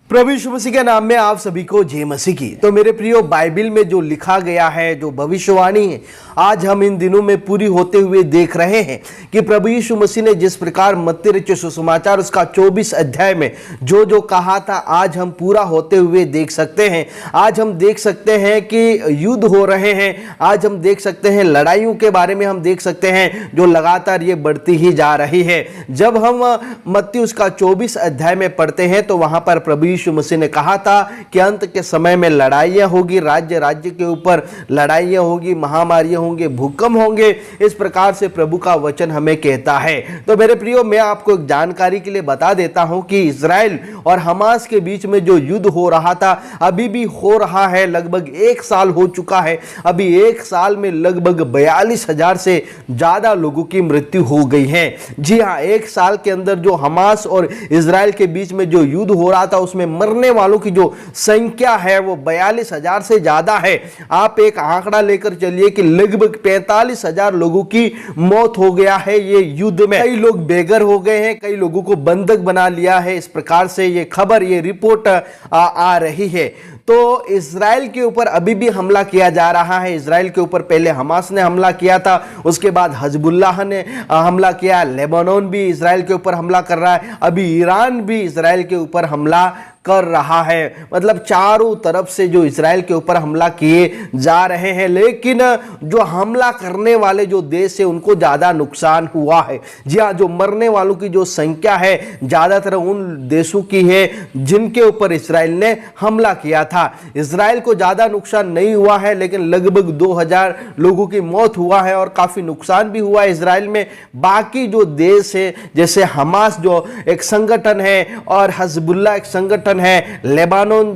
प्रभु यीशु मसीह के नाम में आप सभी को जय मसीह की। तो मेरे प्रियो, बाइबल में जो लिखा गया है, जो भविष्यवाणी है, आज हम इन दिनों में पूरी होते हुए देख रहे हैं कि प्रभु यीशु मसीह ने जिस प्रकार मत्ती रचित सुसमाचार उसका 24 अध्याय में जो जो कहा था, आज हम पूरा होते हुए देख सकते हैं। आज हम देख सकते हैं कि युद्ध हो रहे हैं, आज हम देख सकते हैं लड़ाइयों के बारे में हम देख सकते हैं जो लगातार ये बढ़ती ही जा रही है। जब हम मत्ती उसका 24 अध्याय में पढ़ते हैं तो वहां पर प्रभु यीशु मसीह ने कहा था कि अंत के समय में लड़ाइयां होगी, राज्य राज्य के ऊपर लड़ाइयां होगी, महामारियां होंगे, भूकंप होंगे। इस प्रकार से प्रभु का वचन हमें कहता है। तो मेरे प्रियो, मैं आपको एक जानकारी के लिए बता देता हूं कि इजराइल और हमास के बीच में जो युद्ध हो रहा था, अभी भी हो रहा है। लगभग 1 साल हो चुका है। अभी 1 साल में लगभग 42,000 से ज्यादा लोगों की मृत्यु हो गई है। जी हाँ, 1 साल के अंदर जो हमास और इजराइल के बीच में जो युद्ध हो रहा था, उसमें मरने वालों की जो संख्या है वो 42,000 से ज्यादा है। आप एक आंकड़ा लेकर चलिए कि लगभग 45,000 लोगों की मौत हो गया है ये युद्ध में। कई लोग बेघर हो गए हैं, कई लोगों को बंधक बना लिया है। इस प्रकार से ये खबर, ये रिपोर्ट आ रही है। तो इजराइल के ऊपर अभी भी हमला किया जा रहा है। इजराइल के ऊपर पहले हमास ने हमला किया था, उसके बाद हिजबुल्लाह ने हमला किया, लेबनान भी इजराइल के ऊपर हमला कर रहा है, अभी ईरान भी इजराइल के ऊपर हमला कर रहा है। मतलब चारों तरफ से जो इजराइल के ऊपर हमला किए जा रहे हैं, लेकिन जो हमला करने वाले जो देश है उनको ज्यादा नुकसान हुआ है। जी हाँ, जो मरने वालों की जो संख्या है ज्यादातर उन देशों की है जिनके ऊपर इजराइल ने हमला किया था। इजराइल को ज्यादा नुकसान नहीं हुआ है, लेकिन लगभग 2000 लोगों की मौत हुआ है और काफी नुकसान भी हुआ है इजराइल में। बाकी जो देश है, जैसे हमास जो एक संगठन है और हिजबुल्लाह एक संगठन है, लेबानोन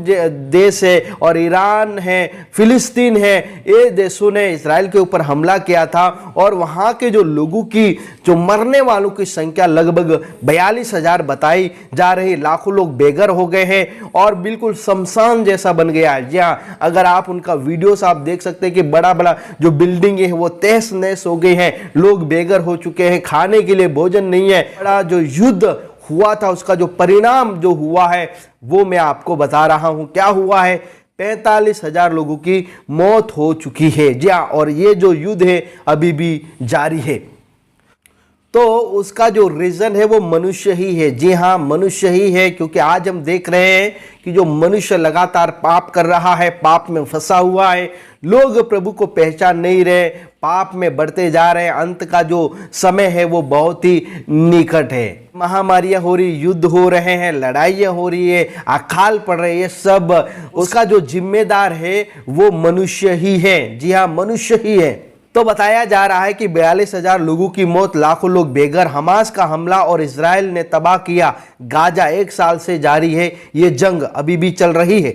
देश है और ईरान है, फिलिस्तीन है, ये देशों ने इजराइल के ऊपर हमला किया था और वहां के जो लोगों की, जो मरने वालों की संख्या लगभग 42,000 बताई जा रही। लाखों लोग बेघर हो गए हैं और बिल्कुल शमशान जैसा बन गया है। जी हाँ, अगर आप उनका वीडियोस आप देख सकते हैं कि बड़ा बड़ा जो बिल्डिंग है वो तहस नहस हो गई है, लोग बेघर हो चुके हैं, खाने के लिए भोजन नहीं है। बड़ा जो युद्ध हुआ था उसका जो परिणाम जो हुआ है वो मैं आपको बता रहा हूं। क्या हुआ है? 45,000 लोगों की मौत हो चुकी है। जी हाँ, और ये जो युद्ध है अभी भी जारी है। तो उसका जो रीजन है वो मनुष्य ही है। जी हाँ, मनुष्य ही है, क्योंकि आज हम देख रहे हैं कि जो मनुष्य लगातार पाप कर रहा है, पाप में फंसा हुआ है। लोग प्रभु को पहचान नहीं रहे, पाप में बढ़ते जा रहे हैं। अंत का जो समय है वो बहुत ही निकट है। महामारियां हो रही, युद्ध हो रहे हैं, लड़ाइयां हो रही है, अकाल पड़ रही है, सब उसका जो जिम्मेदार है वो मनुष्य ही है। जी हाँ, मनुष्य ही है। तो बताया जा रहा है कि 42,000 लोगों की मौत, लाखों लोग बेघर, हमास का हमला और इजराइल ने तबाह किया। गाजा 1 साल से जारी है, ये जंग अभी भी चल रही है।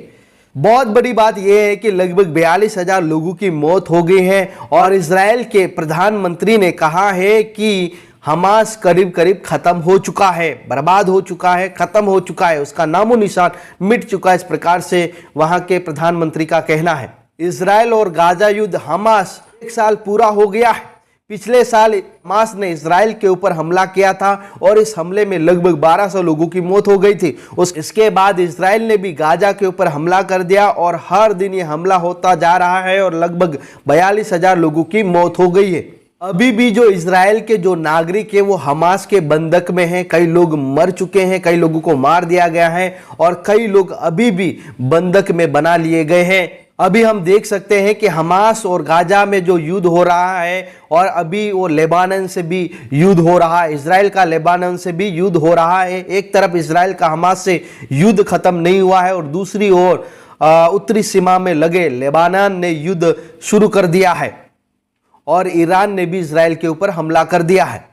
बहुत बड़ी बात यह है कि लगभग 42,000 लोगों की मौत हो गई है और इजराइल के प्रधानमंत्री ने कहा है कि हमास करीब करीब खत्म हो चुका है, बर्बाद हो चुका है, खत्म हो चुका है, उसका नामो निशान मिट चुका है। इस प्रकार से वहां के प्रधानमंत्री का कहना है। इजराइल और गाजा युद्ध, हमास 1 साल पूरा हो गया है। पिछले साल हमास ने इजराइल के ऊपर हमला किया था और इस हमले में लगभग 1200 लोगों की मौत हो गई थी। इसके बाद इजराइल ने भी गाजा के ऊपर हमला कर दिया और हर दिन ये हमला होता जा रहा है और लगभग 42,000 लोगों की मौत हो गई है। अभी भी जो इजराइल के जो नागरिक है वो हमास के बंधक में हैं। कई लोग मर चुके हैं, कई लोगों को मार दिया गया है और कई लोग अभी भी बंधक में बना लिए गए हैं। अभी हम देख सकते हैं कि हमास और गाजा में जो युद्ध हो रहा है और अभी वो लेबानन से भी युद्ध हो रहा है, इजराइल का लेबानन से भी युद्ध हो रहा है। एक तरफ इजराइल का हमास से युद्ध खत्म नहीं हुआ है और दूसरी ओर उत्तरी सीमा में लगे लेबानन ने युद्ध शुरू कर दिया है और ईरान ने भी इजराइल के ऊपर हमला कर दिया है।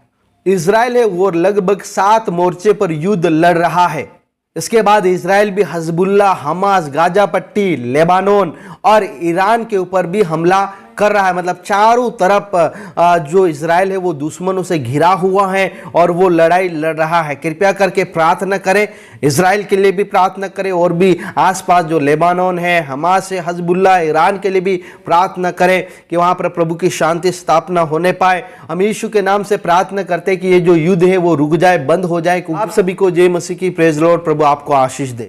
इजराइल है वो लगभग 7 मोर्चे पर युद्ध लड़ रहा है। इसके बाद इजराइल भी हिजबुल्लाह, हमास, गाजा पट्टी, लेबानोन और ईरान के ऊपर भी हमला कर रहा है। मतलब चारों तरफ जो इजराइल है वो दुश्मनों से घिरा हुआ है और वो लड़ाई लड़ रहा है। कृपया करके प्रार्थना करें, इजराइल के लिए भी प्रार्थना करें और भी आसपास जो लेबानोन है, हमास है, हजबुल्ला, ईरान के लिए भी प्रार्थना करें कि वहां पर प्रभु की शांति स्थापना होने पाए। हम यीशु के नाम से प्रार्थना करते हैं कि ये जो युद्ध है वो रुक जाए, बंद हो जाए। आप सभी को जय मसीह की, प्रेज लॉर्ड। प्रभु आपको आशीष दे।